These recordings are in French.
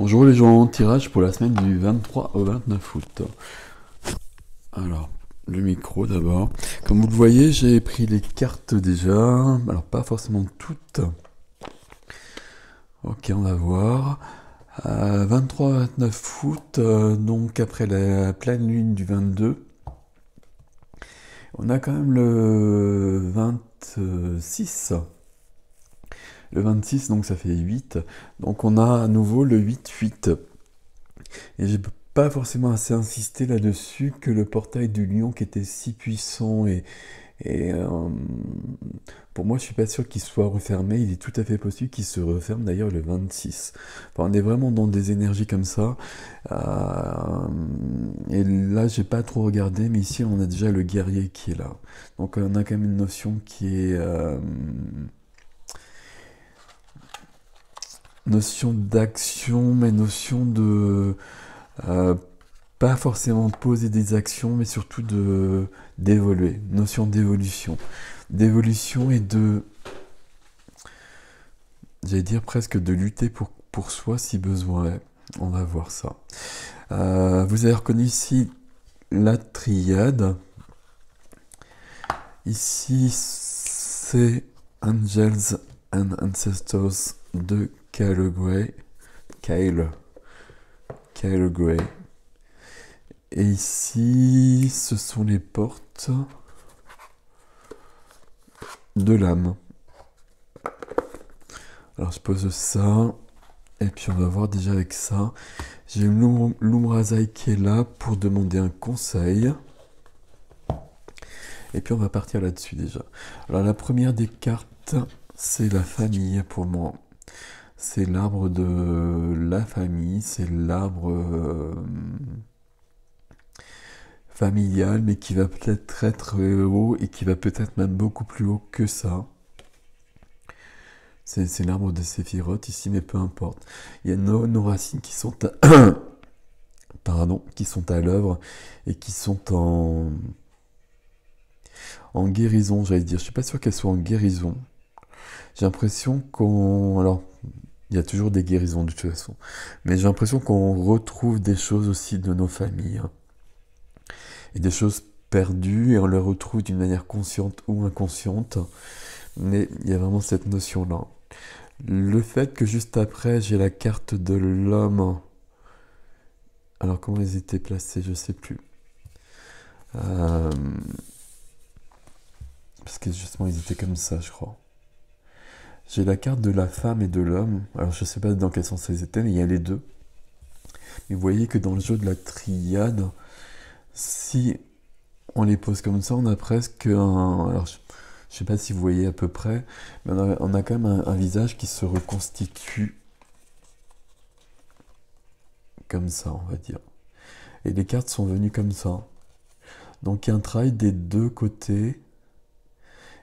Bonjour les gens, tirage pour la semaine du 23 au 29 août. Alors, le micro d'abord. Comme vous le voyez, j'ai pris les cartes déjà. Alors, pas forcément toutes. Ok, on va voir. 23-29 août, donc après la pleine lune du 22, on a quand même le 26. Le 26, donc ça fait 8. Donc on a à nouveau le 8-8. Et j'ai pas forcément assez insisté là-dessus que le portail du lion qui était si puissant et pour moi je suis pas sûr qu'il soit refermé, il est tout à fait possible qu'il se referme d'ailleurs le 26. Enfin, on est vraiment dans des énergies comme ça. Et là j'ai pas trop regardé, mais ici on a déjà le guerrier qui est là. Donc on a quand même une notion qui est notion d'action, mais notion de euh, pas forcément poser des actions, mais surtout d'évoluer. Notion d'évolution. D'évolution et j'allais dire presque de lutter pour soi si besoin est. On va voir ça. Vous avez reconnu ici la triade. Ici, c'est Angels and Ancestors de Kyle Gray. Kyle Gray. Et ici, ce sont les portes de l'âme. Alors je pose ça, et puis on va voir déjà avec ça. J'ai l'Umrazai qui est là pour demander un conseil. Et puis on va partir là-dessus déjà. Alors la première des cartes, c'est la famille pour moi. C'est l'arbre de la famille, c'est l'arbre familial, mais qui va peut-être être haut et qui va peut-être même beaucoup plus haut que ça. C'est l'arbre de Séphiroth ici, mais peu importe. Il y a nos racines qui sont pardon, qui sont à l'œuvre et qui sont en guérison, j'allais dire. Je suis pas sûr qu'elles soient en guérison. J'ai l'impression alors, il y a toujours des guérisons de toute façon, mais j'ai l'impression qu'on retrouve des choses aussi de nos familles, hein, et des choses perdues et on les retrouve d'une manière consciente ou inconsciente. Mais il y a vraiment cette notion-là. Le fait que juste après, j'ai la carte de l'homme. Alors, comment ils étaient placés, je sais plus. Parce que justement, ils étaient comme ça, je crois. J'ai la carte de la femme et de l'homme. Alors, je sais pas dans quel sens ils étaient, mais il y a les deux. Mais vous voyez que dans le jeu de la triade, si on les pose comme ça, on a presque un. Alors, je sais pas si vous voyez à peu près, mais on a quand même un visage qui se reconstitue comme ça, on va dire. Et les cartes sont venues comme ça. Donc il y a un travail des deux côtés.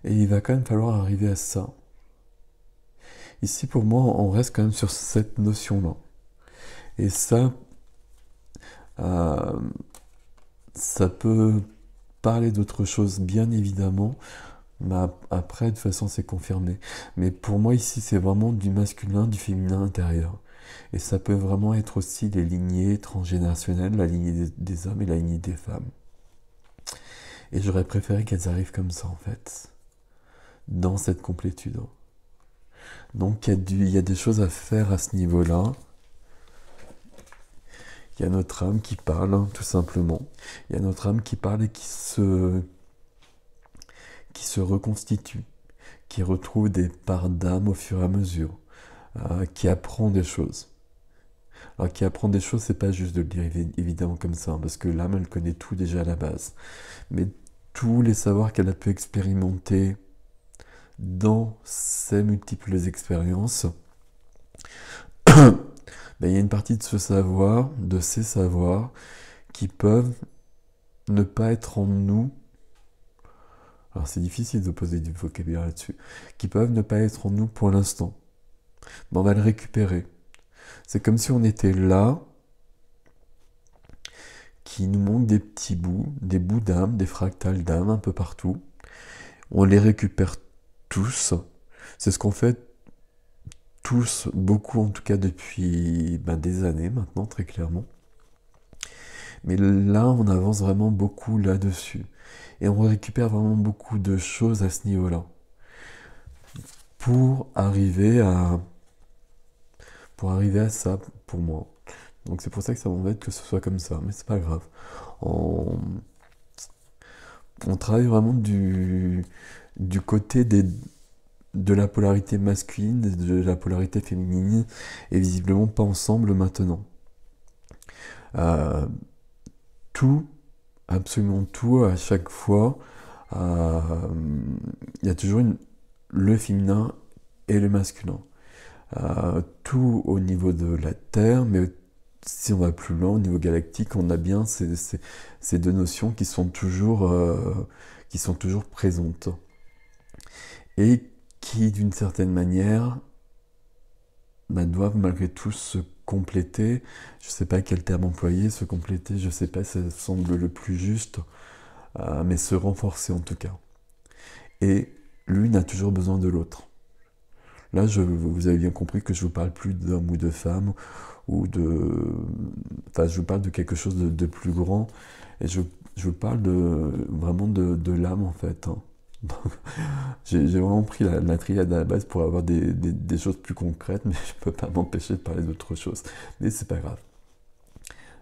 Et il va quand même falloir arriver à ça. Ici, pour moi, on reste quand même sur cette notion-là. Et euh, ça peut parler d'autre chose, bien évidemment. Mais après, de toute façon, c'est confirmé. Mais pour moi, ici, c'est vraiment du masculin, du féminin intérieur. Et ça peut vraiment être aussi les lignées transgénérationnelles, la lignée des hommes et la lignée des femmes. Et j'aurais préféré qu'elles arrivent comme ça, en fait, dans cette complétude. Donc il y a des choses à faire à ce niveau-là. Il y a notre âme qui parle, hein, tout simplement. Il y a notre âme qui parle et qui se reconstitue, qui retrouve des parts d'âme au fur et à mesure, qui apprend des choses. Alors qui apprend des choses, c'est pas juste de le dire évidemment comme ça, hein, parce que l'âme, elle connaît tout déjà à la base. Mais tous les savoirs qu'elle a pu expérimenter dans ses multiples expériences, ben, il y a une partie de ce savoir, de ces savoirs, qui peuvent ne pas être en nous. Alors c'est difficile de poser du vocabulaire là-dessus. Qui peuvent ne pas être en nous pour l'instant. Ben, on va le récupérer. C'est comme si on était là, qu'il nous manque des petits bouts, des bouts d'âme, des fractales d'âme un peu partout. On les récupère tous. C'est ce qu'on fait tous, beaucoup en tout cas depuis des années maintenant, très clairement. Mais là, on avance vraiment beaucoup là-dessus. Et on récupère vraiment beaucoup de choses à ce niveau-là. Pour arriver à ça, pour moi. Donc c'est pour ça que ça m'embête que ce soit comme ça, mais c'est pas grave. On, on travaille vraiment du côté de la polarité masculine, de la polarité féminine, et visiblement pas ensemble maintenant. Euh, tout, absolument tout, à chaque fois, il y a toujours le féminin et le masculin. Tout au niveau de la Terre, mais si on va plus loin, au niveau galactique, on a bien ces deux notions qui sont toujours présentes. Et qui, d'une certaine manière, doivent malgré tout se compléter. Je ne sais pas quel terme employer, se compléter, je ne sais pas, ça semble le plus juste, mais se renforcer en tout cas. Et l'une a toujours besoin de l'autre. Là, vous avez bien compris que je ne vous parle plus d'homme ou de femme, enfin, je vous parle de quelque chose de plus grand, et je vous parle vraiment de l'âme en fait. Hein. J'ai vraiment pris la triade à la base pour avoir des choses plus concrètes, mais je ne peux pas m'empêcher de parler d'autre chose. Mais c'est pas grave.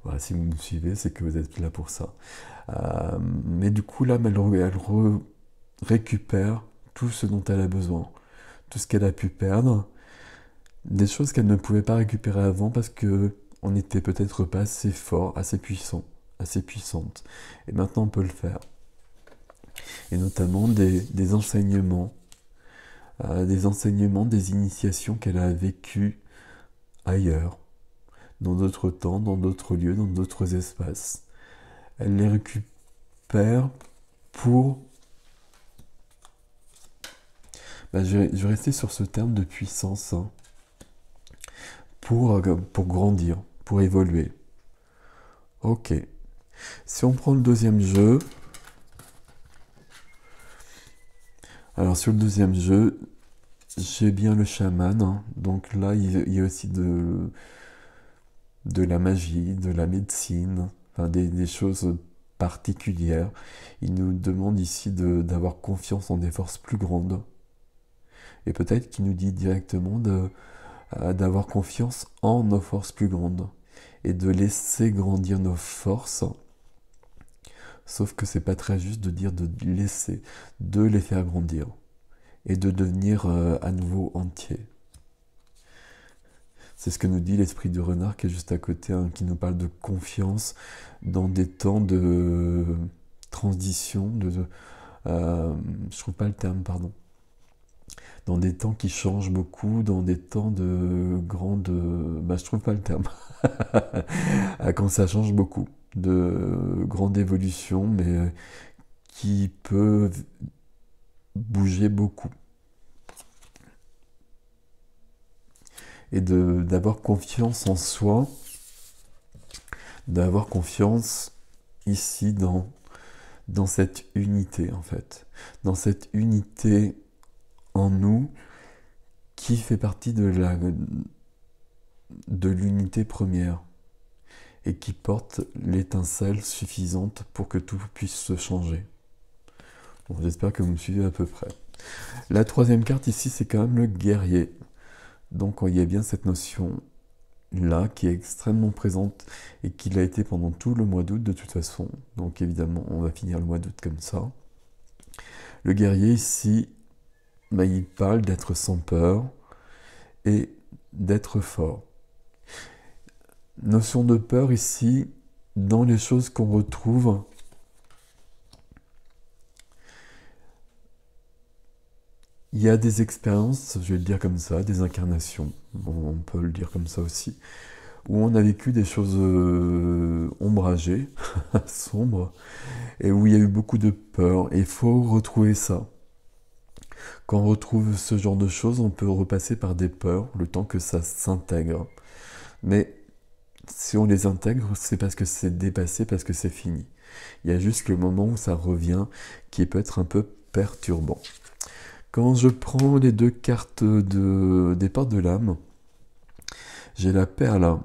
Voilà, si vous me suivez, c'est que vous êtes là pour ça. Mais du coup, l'âme, elle récupère tout ce dont elle a besoin, tout ce qu'elle a pu perdre, des choses qu'elle ne pouvait pas récupérer avant parce que on n'était peut-être pas assez fort, assez puissant, assez puissante. Et maintenant, on peut le faire. Et notamment des enseignements, des initiations qu'elle a vécues ailleurs, dans d'autres temps, dans d'autres lieux, dans d'autres espaces. Elle les récupère pour... je vais rester sur ce terme de puissance, hein, pour grandir, pour évoluer. Ok. Si on prend le deuxième jeu... Alors sur le deuxième jeu, j'ai bien le chaman, hein. Donc là il y a aussi de la magie, de la médecine, enfin des choses particulières. Il nous demande ici d'avoir confiance en des forces plus grandes. Et peut-être qu'il nous dit directement d'avoir confiance en nos forces plus grandes et de laisser grandir nos forces. Sauf que c'est pas très juste de dire de les faire grandir et de devenir à nouveau entier. C'est ce que nous dit l'esprit du renard qui est juste à côté, hein, qui nous parle de confiance dans des temps de transition, je trouve pas le terme, pardon. Dans des temps qui changent beaucoup, dans des temps de grande... je trouve pas le terme. Quand ça change beaucoup, de grande évolution, mais qui peut bouger beaucoup. Et d'avoir confiance en soi, d'avoir confiance ici dans cette unité en fait, dans cette unité en nous qui fait partie de l'unité première et qui porte l'étincelle suffisante pour que tout puisse se changer. Bon, j'espère que vous me suivez à peu près. La troisième carte ici, c'est quand même le guerrier. Donc il y a bien cette notion là qui est extrêmement présente et qui l'a été pendant tout le mois d'août de toute façon. Donc évidemment, on va finir le mois d'août comme ça. Le guerrier ici, il parle d'être sans peur et d'être fort. Notion de peur ici, dans les choses qu'on retrouve, il y a des expériences, je vais le dire comme ça, des incarnations, on peut le dire comme ça aussi, où on a vécu des choses ombragées, sombres, et où il y a eu beaucoup de peur, et il faut retrouver ça. Quand on retrouve ce genre de choses, on peut repasser par des peurs, le temps que ça s'intègre. Mais si on les intègre, c'est parce que c'est dépassé, parce que c'est fini. Il y a juste le moment où ça revient, qui peut être un peu perturbant. Quand je prends les deux cartes des portes de l'âme, j'ai la perle,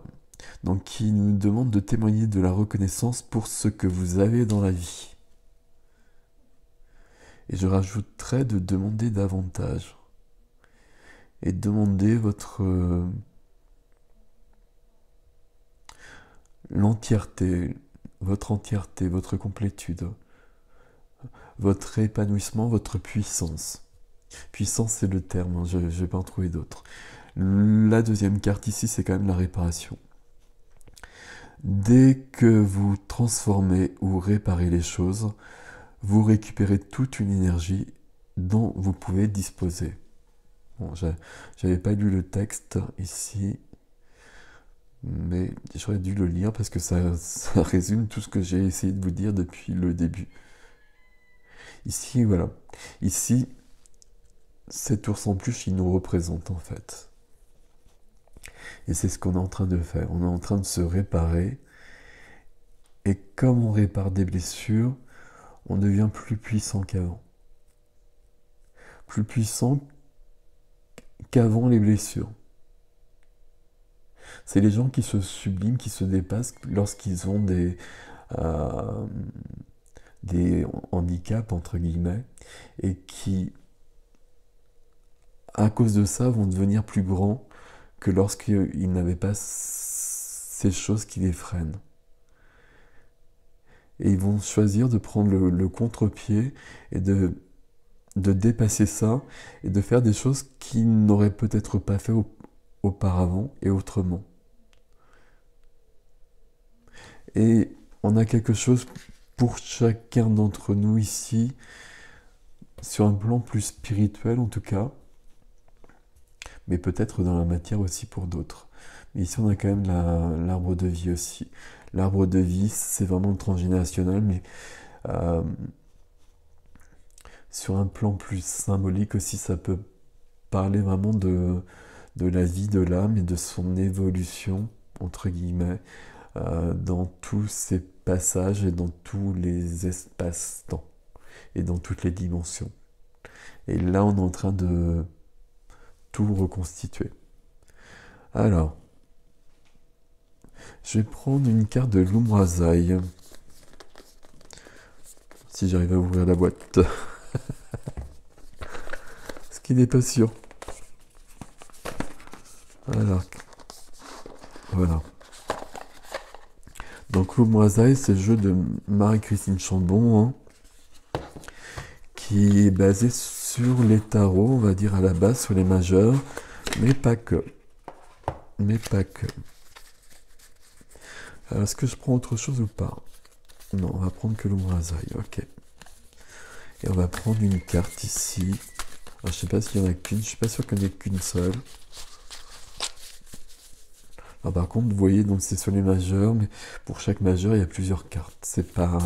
donc qui nous demande de témoigner de la reconnaissance pour ce que vous avez dans la vie. Et je rajouterais de demander davantage. Et de demander l'entièreté, votre complétude, votre épanouissement, votre puissance. Puissance, c'est le terme, hein, je ne vais pas en trouver d'autres. La deuxième carte ici, c'est quand même la réparation. Dès que vous transformez ou réparez les choses, vous récupérez toute une énergie dont vous pouvez disposer. Bon, j'avais pas lu le texte ici, mais j'aurais dû le lire parce que ça résume tout ce que j'ai essayé de vous dire depuis le début. Ici, voilà. Ici, cet ours en peluche, il nous représente en fait. Et c'est ce qu'on est en train de faire. On est en train de se réparer. Et comme on répare des blessures, on devient plus puissant qu'avant. Plus puissant qu'avant les blessures. C'est les gens qui se subliment, qui se dépassent lorsqu'ils ont des handicaps, entre guillemets, et qui, à cause de ça, vont devenir plus grands que lorsqu'ils n'avaient pas ces choses qui les freinent. Et ils vont choisir de prendre le contre-pied et de dépasser ça et de faire des choses qu'ils n'auraient peut-être pas fait auparavant et autrement. Et on a quelque chose pour chacun d'entre nous ici, sur un plan plus spirituel en tout cas, mais peut-être dans la matière aussi pour d'autres. Mais ici on a quand même l'arbre de vie aussi. L'arbre de vie, c'est vraiment le transgénérationnel, mais sur un plan plus symbolique aussi, ça peut parler vraiment de la vie de l'âme et de son évolution, entre guillemets, dans tous ces passages et dans tous les espaces-temps et dans toutes les dimensions. Et là, on est en train de tout reconstituer. Alors, je vais prendre une carte de l'Umrazai. Si j'arrive à ouvrir la boîte. Ce qui n'est pas sûr. Alors, voilà. Donc l'Umrazai, c'est le jeu de Marie-Christine Chambon, hein, qui est basé sur les tarots, on va dire à la base, sur les majeurs, mais pas que. Mais pas que. Alors, est-ce que je prends autre chose ou pas? Non, on va prendre que l'Umrazai, ok. Et on va prendre une carte ici. Alors, je sais pas s'il y en a qu'une, je suis pas sûr qu'il n'y en ait qu'une seule. Alors, par contre, vous voyez, donc c'est sur les majeurs, mais pour chaque majeur, il y a plusieurs cartes. C'est pas...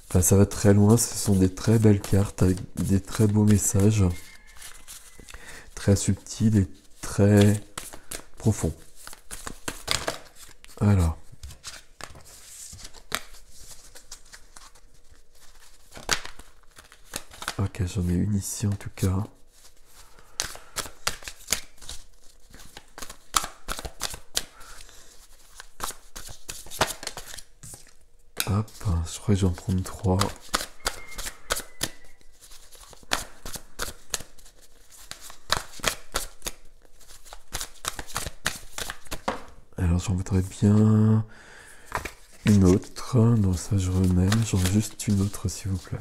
Enfin, ça va très loin, ce sont des très belles cartes avec des très beaux messages. Très subtils et très profonds. Alors. Ok, j'en ai une ici en tout cas. Hop, je crois que je vais en prendre 3. Alors j'en voudrais bien une autre. Donc ça je remets. J'en veux juste une autre s'il vous plaît.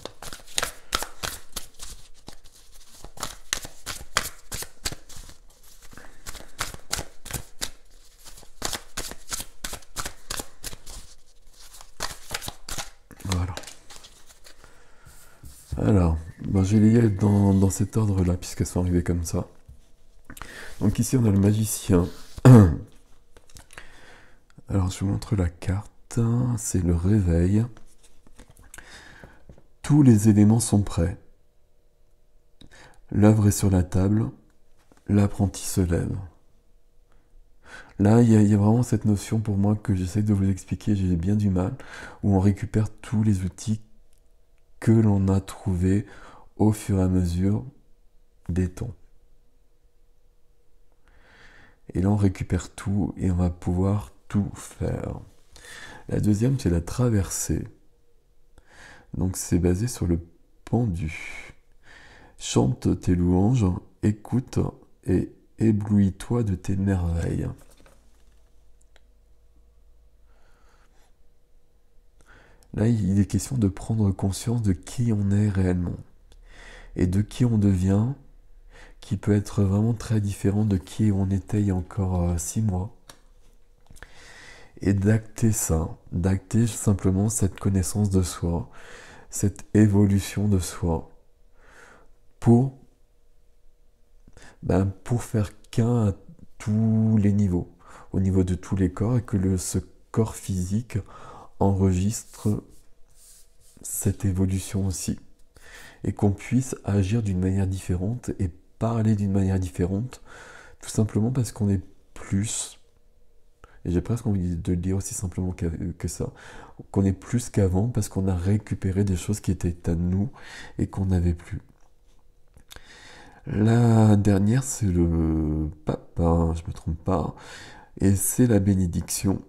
Voilà. Alors, je vais les lire dans cet ordre-là, puisqu'elles sont arrivées comme ça. Donc ici, on a le magicien. Alors, je vous montre la carte. C'est le réveil. Tous les éléments sont prêts. L'œuvre est sur la table. L'apprenti se lève. Là, il y a vraiment cette notion pour moi que j'essaie de vous expliquer, j'ai bien du mal, où on récupère tous les outils que l'on a trouvés au fur et à mesure béton. Et là, on récupère tout et on va pouvoir tout faire. La deuxième, c'est la traversée. Donc, c'est basé sur le pendu. Chante tes louanges, écoute et éblouis-toi de tes merveilles. Là, il est question de prendre conscience de qui on est réellement et de qui on devient, qui peut être vraiment très différent de qui on était il y a encore 6 mois. Et d'acter ça, d'acter simplement cette connaissance de soi, cette évolution de soi, pour, pour faire qu'un à tous les niveaux, au niveau de tous les corps, et que ce corps physique enregistre cette évolution aussi. Et qu'on puisse agir d'une manière différente et parler d'une manière différente, tout simplement parce qu'on est plus, et j'ai presque envie de le dire aussi simplement que ça, qu'on est plus qu'avant parce qu'on a récupéré des choses qui étaient à nous et qu'on n'avait plus. La dernière, c'est le papa, je me trompe pas, et c'est la bénédiction.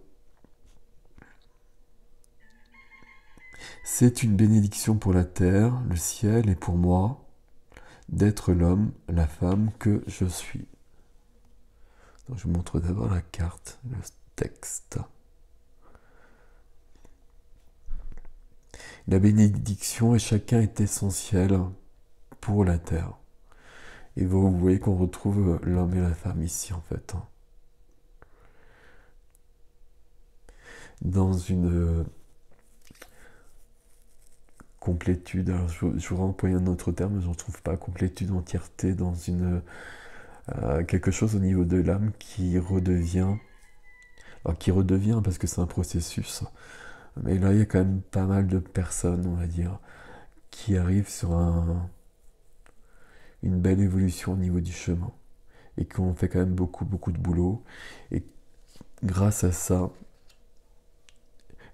C'est une bénédiction pour la terre, le ciel et pour moi, d'être l'homme, la femme que je suis. Donc, je vous montre d'abord la carte, le texte. La bénédiction et chacun est essentiel pour la terre. Et vous voyez qu'on retrouve l'homme et la femme ici en fait. Dans une complétude, alors je voudrais employer un autre terme, mais je ne trouve pas complétude, entièreté, dans quelque chose au niveau de l'âme qui redevient, alors qui redevient parce que c'est un processus, mais là il y a quand même pas mal de personnes, on va dire, qui arrivent sur une belle évolution au niveau du chemin et qui ont fait quand même beaucoup de boulot, et grâce à ça,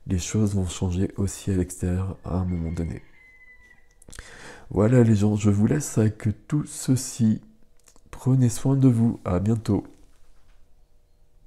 les choses vont changer aussi à l'extérieur à un moment donné. Voilà les gens, je vous laisse avec tout ceci. Prenez soin de vous, à bientôt.